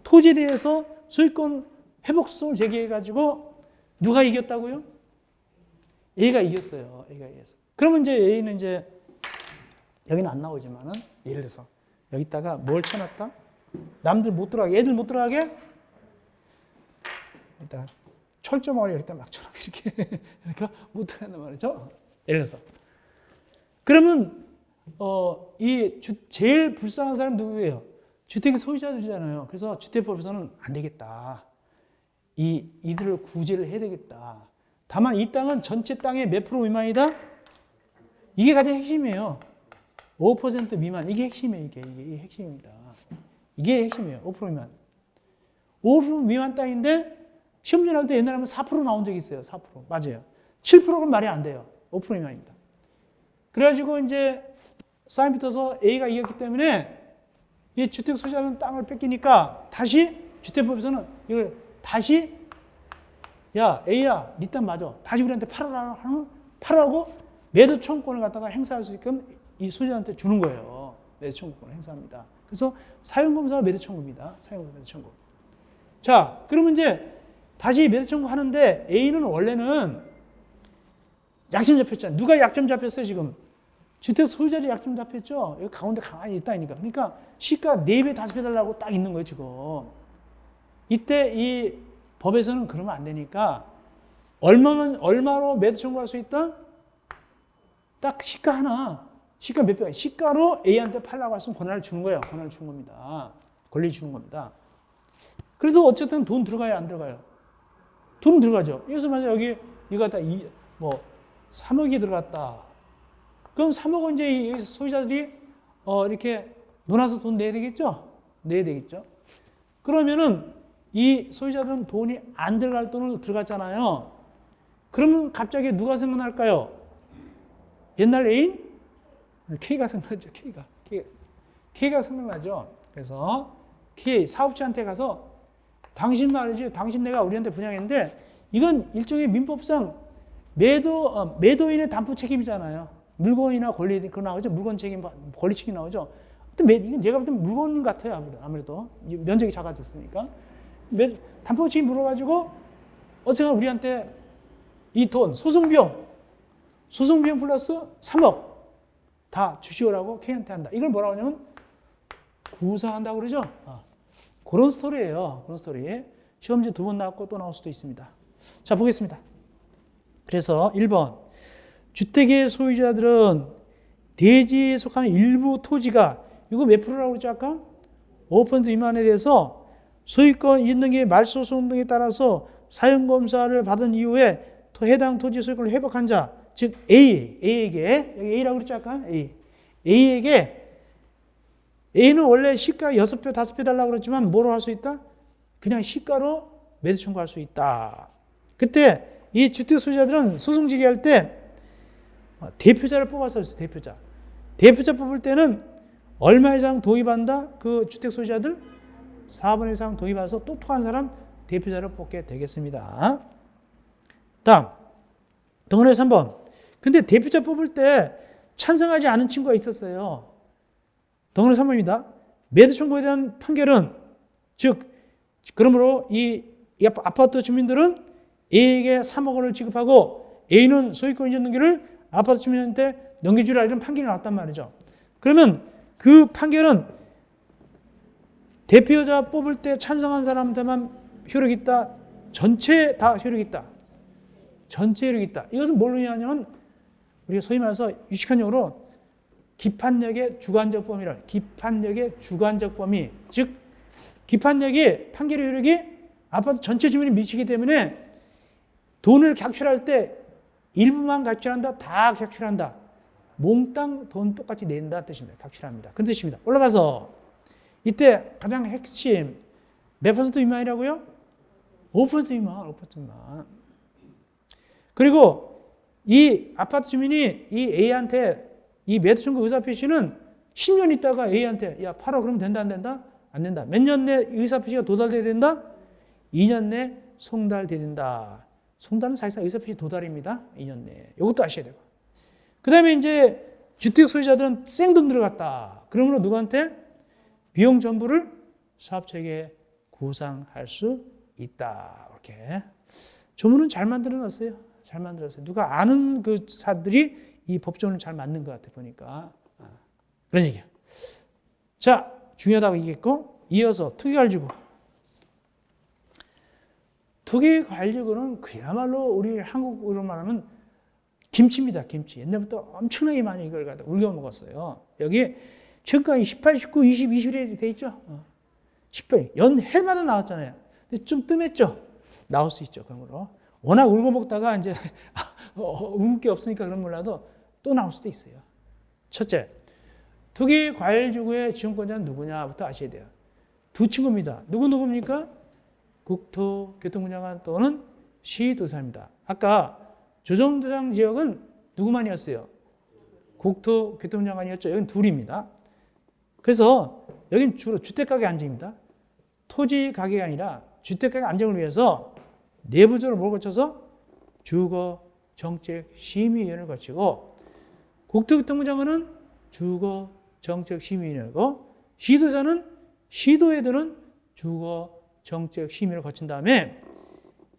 토지에 대해서 소유권 회복 소송을 제기해가지고 누가 이겼다고요? A가 이겼어요. A가 이겼어요. 그러면 이제 A는 이제 여기는 안 나오지만은 예를 들어서 여기다가 뭘 쳐놨다? 남들 못 들어가게, 애들 못 들어가게 일단 철조망을 여기다 막 쳐놓고 이렇게 그러니까 못 들어간단 말이죠. 예를 들어서 그러면 제일 불쌍한 사람 누구예요? 주택의 소유자들이잖아요. 그래서 주택법에서는 안 되겠다. 이들을 구제를 해야 되겠다. 다만 이 땅은 전체 땅의 몇 프로 미만이다? 이게 가장 핵심이에요. 5% 미만. 이게 핵심이에요. 이게 핵심입니다. 이게 핵심이에요. 5% 미만. 5% 미만 땅인데 시험 전할 때 옛날에 하면 4% 나온 적이 있어요. 4%. 맞아요. 7%는 말이 안 돼요. 5% 미만입니다. 그래가지고 이제 싸움이 붙어서 A가 이겼기 때문에 이 주택 소유자는 땅을 뺏기니까 다시 주택법에서는 이걸 다시 야 A야 네 땅 맞아. 다시 우리한테 팔아라고 매도 청구권을 갖다가 행사할 수 있게끔 이 소유자한테 주는 거예요. 매도 청구권을 행사합니다. 그래서 사용검사가 매도 청구입니다. 사용검사 매도 청구. 자, 그러면 이제 다시 매도 청구하는데 A는 원래는 약점 잡혔잖아요. 누가 약점 잡혔어요 지금? 주택 소유자들이 약점 잡혔죠. 여기 가운데 가만히 있다니까. 그러니까 시가 4배, 5배 달라고 딱 있는 거예요 지금. 이때 이 법에서는 그러면 안 되니까 얼마로 매도 청구할 수 있다? 딱 시가 하나. 시가 몇 배? 시가로 A한테 팔라고 했으면 권한을 주는 거예요. 권한을 주는 겁니다. 권리를 주는 겁니다. 그래도 어쨌든 돈 들어가요, 안 들어가요? 돈 들어가죠. 그래서 만약 여기 이거 갖다 3억이 들어갔다. 그럼 3억은 이제 소유자들이 이렇게 논아서 돈 내야 되겠죠? 내야 되겠죠? 그러면은 이 소유자들은 돈이 안 들어갈 돈을 들어갔잖아요. 그러면 갑자기 누가 생각날까요? 옛날 애인? K가 생각나죠. K가 생각나죠. 그래서 K 사업자한테 가서 당신 말이지, 당신 내가 우리한테 분양했는데 이건 일종의 민법상 매도인의 담보 책임이잖아요. 물건이나 권리 그거 나오죠. 물건 책임, 권리 책임 나오죠. 이건 제가 볼 때 물건 같아요. 아무래도 면적이 작아졌으니까 담보 책임 물어가지고 어쨌든 우리한테 이 돈 소송비용 플러스 3억 다 주시오라고 K한테 한다. 이걸 뭐라고 하냐면 구상한다고 그러죠. 그런 스토리예요. 그런 스토리. 시험지 2번 나왔고 또 나올 수도 있습니다. 자, 보겠습니다. 그래서 1번. 주택의 소유자들은 대지에 속하는 일부 토지가 이거 몇 프로라고 그랬죠 아까? 5% 미만에 대해서 소유권 이전 등의 말소송 등에 따라서 사용검사를 받은 이후에 해당 토지 소유권을 회복한 자, 즉 A에게, 여기 A라고 그랬죠 아까? A에게 A는 원래 시가 6배, 5배 달라고 그랬지만 뭐로 할 수 있다? 그냥 시가로 매도 청구할 수 있다. 그때 이 주택 소유자들은 소송 제기할 때 대표자를 뽑았어요. 대표자. 대표자 뽑을 때는 얼마 이상 도입한다? 그 주택 소유자들 4분 이상 도입해서 똑똑한 사람 대표자를 뽑게 되겠습니다. 다음 동원의 3번. 근데 대표자 뽑을 때 찬성하지 않은 친구가 있었어요. 동원의 3번입니다. 매도 청구에 대한 판결은 즉 그러므로 이 아파트 주민들은 A에게 3억 원을 지급하고 A는 소유권 이전 등기를 아파트 주민한테 넘겨주라 이런 판결이 나왔단 말이죠. 그러면 그 판결은 대표자 뽑을 때 찬성한 사람한테만 효력이 있다. 전체에 다 효력이 있다. 전체 효력이 있다. 이것은 뭘로 의미하냐면 우리가 소위 말해서 유식한 용어로 기판력의 주관적 범위라. 기판력의 주관적 범위. 즉 기판력이 판결의 효력이 아파트 전체 주민이 미치기 때문에 돈을 객출할 때 일부만 객출한다. 다 객출한다. 몽땅 돈 똑같이 낸다 뜻입니다. 객출합니다. 그런 뜻입니다. 올라가서 이때 가장 핵심 몇 퍼센트 미만이라고요? 5% 미만. 5% 미만. 그리고 이 아파트 주민이 이 A한테 이 매도 청구 의사 표시는 10년 있다가 A한테 야 팔아 그러면 된다 안 된다? 안 된다. 몇 년 내 의사 표시가 도달돼야 된다? 2년 내 송달돼야 된다. 송달은 사실상 의사 표시 도달입니다. 2년 내에. 이것도 아셔야 되고. 그 다음에 이제 주택 소유자들은 생돈 들어갔다. 그러므로 누구한테? 비용 전부를 사업체에게 구상할 수 있다. 이렇게. 조문은 잘 만들어 놨어요. 잘 만들었어요. 누가 아는 그 사들이 이 법조문을 잘 만든 것 같아 보니까. 그런 얘기야. 자, 중요하다고 얘기했고, 이어서 투기관리지구. 투기관리지구는 그야말로 우리 한국으로 말하면 김치입니다. 김치. 옛날부터 엄청나게 많이 이걸 갖다 울겨 먹었어요. 여기 최근까지 18, 19, 20, 21에 돼 있죠. 18. 연해마다 나왔잖아요. 근데 좀 뜸했죠. 나올 수 있죠. 그러므로. 워낙 울고 먹다가 이제 울을 게 없으니까 그런 몰라도 또 나올 수도 있어요. 첫째, 투기과열지구의 지원권자는 누구냐부터 아셔야 돼요. 두 친구입니다. 누굽니까? 국토교통부장관 또는 시도사입니다. 아까 조정대상 지역은 누구만이었어요? 국토교통부장관이었죠. 여기는 둘입니다. 그래서 여기는 주로 주택가격 안정입니다. 토지가격이 아니라 주택가격 안정을 위해서 내부적으로 뭘 거쳐서 주거정책심의위원회를 거치고 국토교통부장관은 주거정책심의위원회고 시도자는 시도에들은 주거정책심의를 거친 다음에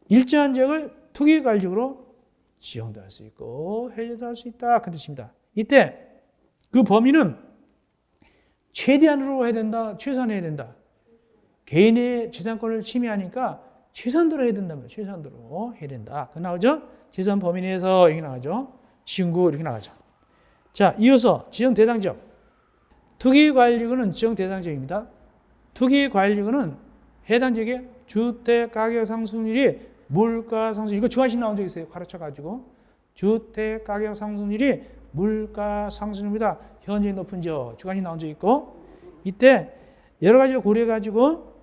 일정한 지역을 투기관리지구로 지정도 할 수 있고 해제도 할 수 있다. 그 뜻입니다. 이때 그 범위는 최대한으로 해야 된다. 최소한 해야 된다. 개인의 재산권을 침해하니까 최선도로 해야 된다면 최선도로 해야 된다. 그 나오죠? 재산 범위 내에서 이렇게 나가죠. 신고 이렇게 나가죠. 자, 이어서 지정 대상 지역. 투기관리구는 지정 대상 지역입니다. 투기관리구는 해당 지역의 주택 가격 상승률이 물가 상승 이거 주관식 나온 적 있어요. 가르쳐 가지고 주택 가격 상승률이 물가 상승률보다 현저히 높은 지역 주관식 나온 적 있고 이때 여러 가지를 고려해 가지고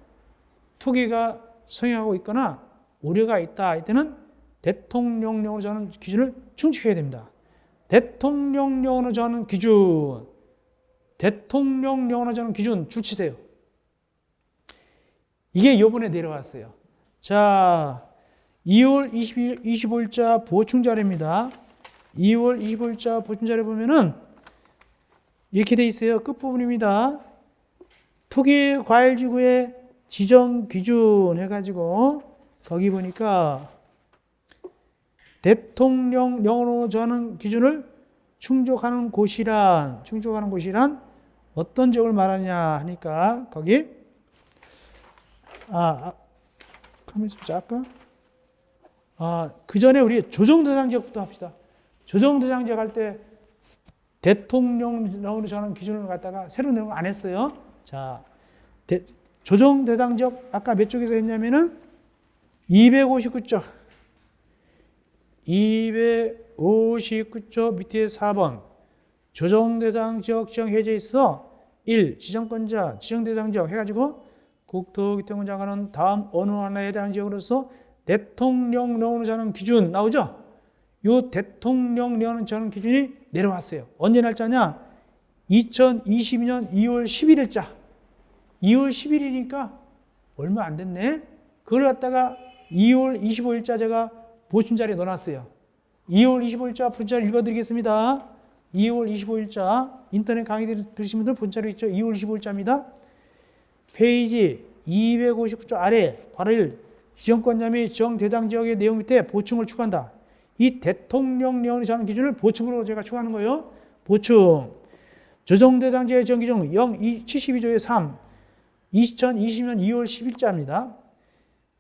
투기가 성행하고 있거나 우려가 있다. 이때는 대통령령으로 정하는 기준을 충족해야 됩니다. 대통령령으로 정하는 기준, 대통령령으로 정하는 기준 줄 치세요. 이게 이번에 내려왔어요. 자, 2월 25일자 보충 자료입니다. 2월 25일자 보충 자료 보면은 이렇게 돼 있어요. 끝부분입니다. 투기과열지구의 지정 기준 해가지고 거기 보니까 대통령령으로 정하는 기준을 충족하는 곳이란 어떤 지역을 말하냐 하니까 거기 가만히 있어보자. 아까 그 전에 우리 조정대상 지역부터 합시다. 조정대상 지역 할 때 대통령령으로 정하는 기준을 갖다가 새로 내는 거 안 했어요. 자, 조정대상 지역 아까 몇 쪽에서 했냐면은 259쪽. 259쪽 밑에 4번. 조정대상 지역 지정 해제에 있어 1. 지정권자, 지정대상 지역 해가지고 국토교통부 장관은 다음 어느 하나에 해당 지역으로서 대통령령으로 정하는 기준 나오죠? 요 대통령령으로 정하는 기준이 내려왔어요. 언제 날짜냐? 2022년 2월 11일자. 2월 10일이니까 얼마 안 됐네? 그걸 갖다가 2월 25일자 제가 보충자리에 넣어놨어요. 2월 25일자 보충자리 읽어드리겠습니다. 2월 25일자 인터넷 강의 들으신 분들 보충자리 있죠? 2월 25일자입니다. 페이지 259쪽 아래 괄호1 지정권자 및 지정대상 지역의 내용 밑에 보충을 추가한다. 이 대통령령이 정하는 기준을 보충으로 제가 추가하는 거예요. 보충. 조정대상 지역의 지정 기준 72조의 3 2020년 2월 10일자입니다.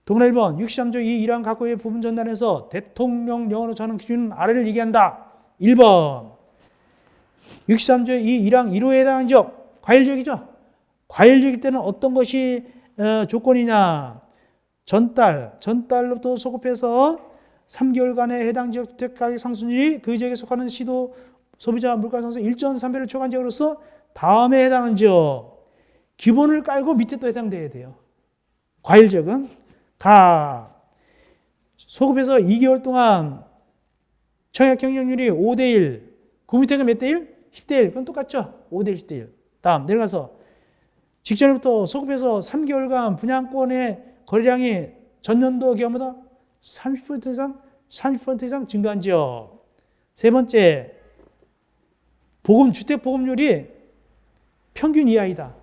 동그라미 1번 63조 2 1항 각호의 부분 전단에서 대통령령으로 정하는 기준은 아래를 얘기한다. 1번 63조 2 1항 1호에 해당하는 지역 과일지역이죠. 과일지역일 때는 어떤 것이 조건이냐. 전달로부터 소급해서 3개월간의 해당 지역 주택가격 상승률이 그 지역에 속하는 시도 소비자 물가 상승 1.3배를 초과한 지역으로서 다음에 해당하는 지역 기본을 깔고 밑에 또 해당돼야 돼요. 과일 지역은 가 소급해서 2개월 동안 청약 경쟁률이 5대1 그 밑에가 몇 대 1? 10대 1 그건 똑같죠? 5대 1, 10대 1 다음 내려가서 직전부터 소급해서 3개월간 분양권의 거래량이 전년도 기간보다 30% 이상 증가한 지역. 세 번째, 주택 보급률이 평균 이하이다.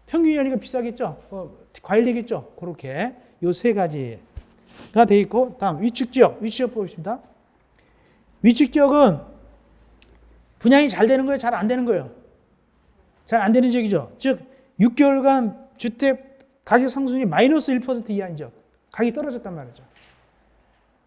평균 이하니까 비싸겠죠? 과일되겠죠? 그렇게 요 세 가지가 되어 있고, 다음 위축 지역 보겠습니다. 위축 지역은 분양이 잘 되는 거예요? 잘 안 되는 거예요? 잘 안 되는 지역이죠. 즉 6개월간 주택 가격 상승률이 마이너스 1% 이하인 지역. 가격이 떨어졌단 말이죠.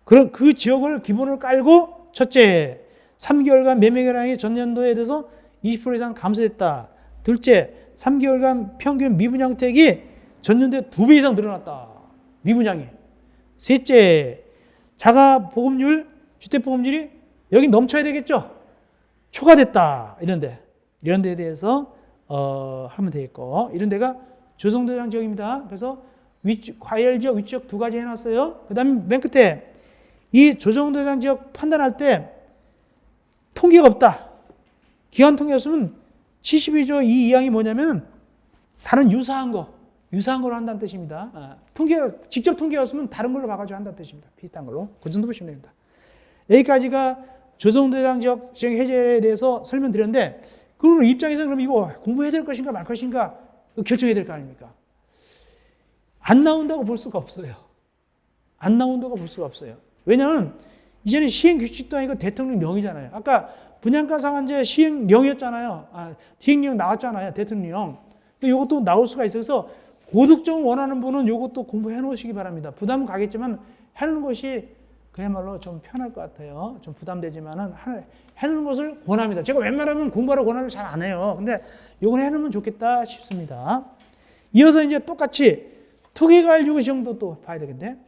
그럼 그 지역을 기본으로 깔고 첫째, 3개월간 매매 거래량이 전년도에 대해서 20% 이상 감소했다. 둘째, 3개월간 평균 미분양 주택이 전년도에 2배 이상 늘어났다. 미분양이. 셋째, 자가 보급률, 주택 보급률이 여기 넘쳐야 되겠죠? 초과됐다. 이런 데에 대해서 하면 되겠고, 이런 데가 조성대상 지역입니다. 그래서 과열 지역, 위축 두 가지 해놨어요. 그 다음에 맨 끝에 이 조정대상 지역 판단할 때 통계가 없다. 기간 통계 없으면 72조 2 2항이 뭐냐면 다른 유사한 걸로 한다는 뜻입니다. 직접 통계가 없으면 다른 걸로 봐가지고 한다는 뜻입니다. 비슷한 걸로. 그 정도 보시면 됩니다. 여기까지가 조정대상 지역 지정 해제에 대해서 설명드렸는데, 그럼 입장에서 그럼 이거 공부해야 될 것인가 말 것인가 결정해야 될 거 아닙니까? 안 나온다고 볼 수가 없어요. 왜냐하면 이제는 시행규칙도 아니고 대통령령이잖아요. 아까 분양가 상한제 시행령이었잖아요. 시행령 나왔잖아요. 대통령. 이것도 나올 수가 있어서 고득점을 원하는 분은 이것도 공부해 놓으시기 바랍니다. 부담은 가겠지만 해놓는 것이 그야말로 좀 편할 것 같아요. 좀 부담되지만은 해놓는 것을 권합니다. 제가 웬만하면 공부하러 권하를 잘 안 해요. 근데 이건 해놓으면 좋겠다 싶습니다. 이어서 이제 똑같이 투기과일지구 지정도 또 봐야 되겠네.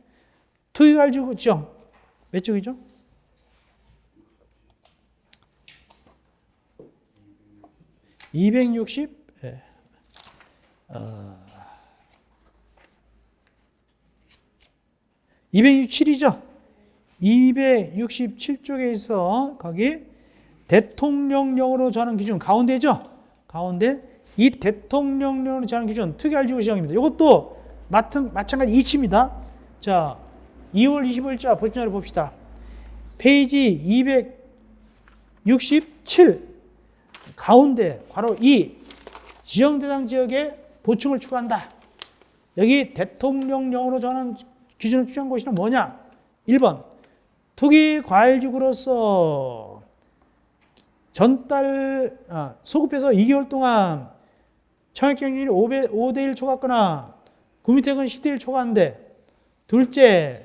투기과일지구 지정 몇 쪽이죠? 260 267이죠. 267쪽에 있어 거기 대통령령으로 정하는 기준 가운데죠. 가운데 이 대통령령으로 정하는 기준 투기과일지구 지정입니다. 이것도 마찬가지 이치입니다. 자, 2월 25일자 보충자를 봅시다. 페이지 267 가운데 괄호 2 지정대상 지역에 보충을 추가한다. 여기 대통령령으로 정하는 기준을 추가한 곳이는 뭐냐? 1번 투기과일지구로서 전달 소급해서 2개월 동안 청약경쟁률이 5대1 초과하거나 그 밑에는 10대 1 초과한데, 둘째,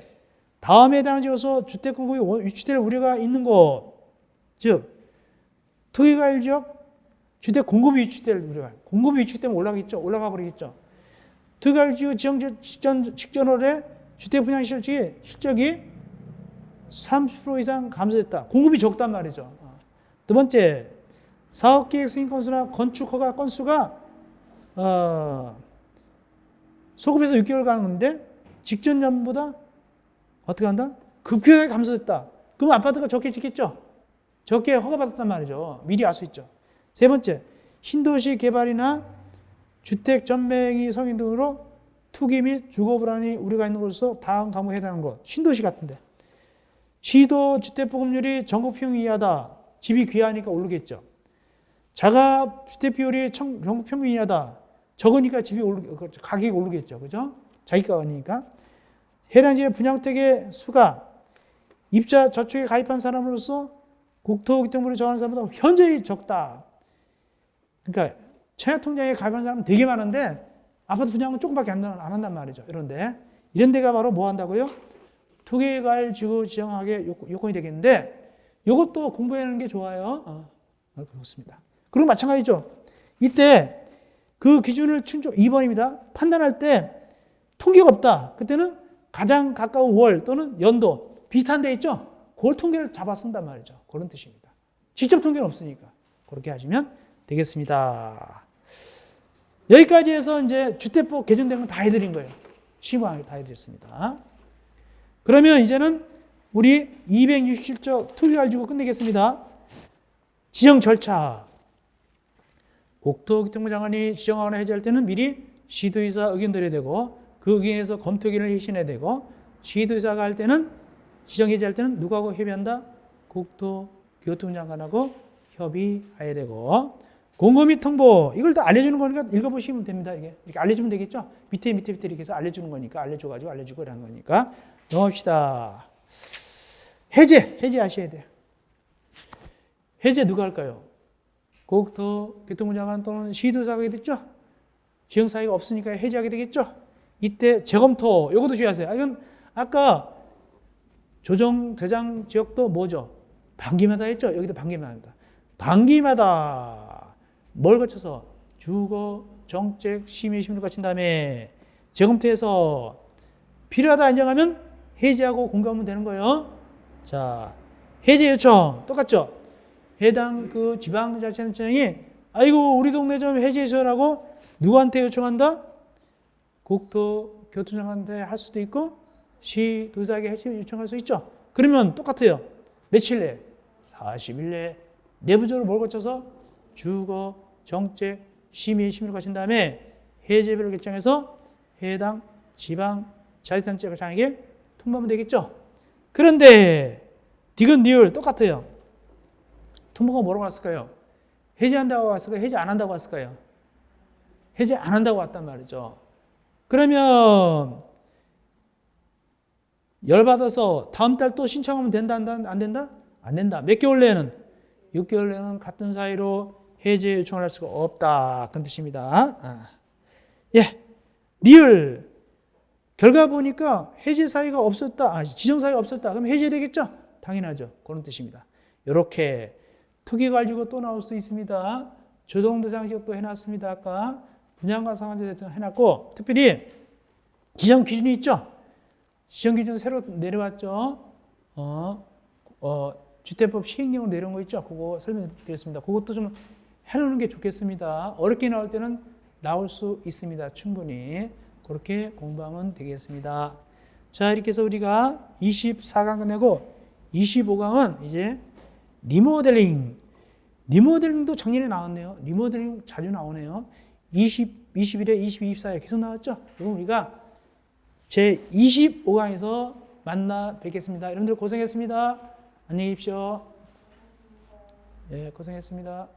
다음에 해당하는 지역에서 주택 공급이 위축될 우려가 있는 곳, 즉 투기과일 지역 주택 공급이 위축될 우려가, 공급이 위축되면 올라가 버리겠죠. 투기과일 지역 지정 직전월에 주택 분양 실적이 30% 이상 감소됐다. 공급이 적단 말이죠. 두 번째, 사업계획 승인 건수나 건축 허가 건수가 소급해서 6개월 가는 건데 직전 년보다 어떻게 한다? 급격하게 감소했다. 그럼 아파트가 적게 짓겠죠? 적게 허가받았단 말이죠. 미리 알 수 있죠. 세 번째, 신도시 개발이나 주택 전매행위 성인 등으로 투기 및 주거 불안이 우려가 있는 곳에서 다음 과목에 해당하는 것. 신도시 같은데. 시도 주택보급률이 전국 평균 이하다. 집이 귀하니까 오르겠죠. 자가 주택 비율이 전국 평균 이하다. 적으니까 가격이 오르겠죠. 그죠? 자기가 아니니까. 해당 지역 분양택의 수가 입자 저축에 가입한 사람으로서 국토기 때문에 정하는 사람보다 현저히 적다. 그러니까 청약통장에 가입한 사람은 되게 많은데 아파트 분양은 조금밖에 안 한단 말이죠. 이런 데가 바로 뭐 한다고요? 투기과열 지구 지정하게 요건이 되겠는데 이것도 공부하는 게 좋아요. 그렇습니다. 그리고 마찬가지죠. 이때 그 기준을 2번입니다. 판단할 때 통계가 없다. 그때는 가장 가까운 월 또는 연도 비슷한 데 있죠? 그걸 통계를 잡아 쓴단 말이죠. 그런 뜻입니다. 직접 통계는 없으니까 그렇게 하시면 되겠습니다. 여기까지 해서 이제 주택법 개정된 건 다 해드린 거예요. 심오하게 다 해드렸습니다. 그러면 이제는 우리 267조 투기과열 지구 끝내겠습니다. 지정 절차. 국토교통부 장관이 지정하거나 해제할 때는 미리 시도의사 의견 드려야 되고 그 의견에서 검토 의견을 해신해야 되고 시도의사가 할 때는 지정 해제할 때는 누구하고 협의한다? 국토교통부 장관하고 협의해야 되고 공고 및 통보 이걸 다 알려주는 거니까 읽어보시면 됩니다. 이렇게 알려주면 되겠죠? 밑에 이렇게 해서 알려주는 거니까 알려주고 이라는 거니까 넘어갑시다. 해제하셔야 돼요. 해제 누가 할까요? 국토교통부 장관 또는 시도사가 하게 됐죠? 지정사유가 없으니까 해제하게 되겠죠? 이때 재검토, 요것도 주의하세요. 이건 아까 조정 대상 지역도 뭐죠? 반기마다 했죠? 여기도 반기마다입니다. 반기마다 뭘 거쳐서 주거, 정책, 심의, 심의를 거친 다음에 재검토해서 필요하다 인정하면 해제하고 공고하면 되는 거예요. 자, 해제 요청 똑같죠? 해당 그 지방자치단체장이 아이고 우리 동네 좀 해제해줘라고 누구한테 요청한다? 국토교통장관한테 할 수도 있고 시도지사에게 해제 요청할 수 있죠. 그러면 똑같아요. 며칠 내에? 40일 내에 내부적으로 뭘 거쳐서 주거, 정책, 심의, 심의를 거친 다음에 해제비를 결정해서 해당 지방자치단체장에게 통보하면 되겠죠. 그런데 디귿 리을 똑같아요. 통보가 뭐라고 왔을까요? 해제한다고 왔을까요? 해제 안 한다고 왔을까요? 해제 안 한다고 왔단 말이죠. 그러면 열받아서 다음 달 또 신청하면 된다? 안 된다? 안 된다. 몇 개월 내에는? 6개월 내에는 같은 사이로 해제 요청을 할 수가 없다. 그런 뜻입니다. 예, 리을 결과 보니까 해제 사유가 없었다. 지정 사유가 없었다. 그럼 해제되겠죠? 당연하죠. 그런 뜻입니다. 이렇게 투기과열지구 또 나올 수 있습니다. 조정대상 지역도 해놨습니다. 아까 분양가 상한제 해놨고 특별히 지정 기준이 있죠. 지정 기준 새로 내려왔죠. 주택법 시행령으로 내려온 거 있죠. 그거 설명드렸습니다. 그것도 좀 해놓는 게 좋겠습니다. 어렵게 나올 때는 나올 수 있습니다. 충분히. 그렇게 공부하면 되겠습니다. 자, 이렇게 해서 우리가 24강 끝내고 25강은 이제 리모델링도 작년에 나왔네요. 리모델링 자주 나오네요. 21에 22, 24에 계속 나왔죠. 그럼 우리가 제 25강에서 만나 뵙겠습니다. 여러분들 고생했습니다. 안녕히 계십시오. 예, 고생했습니다.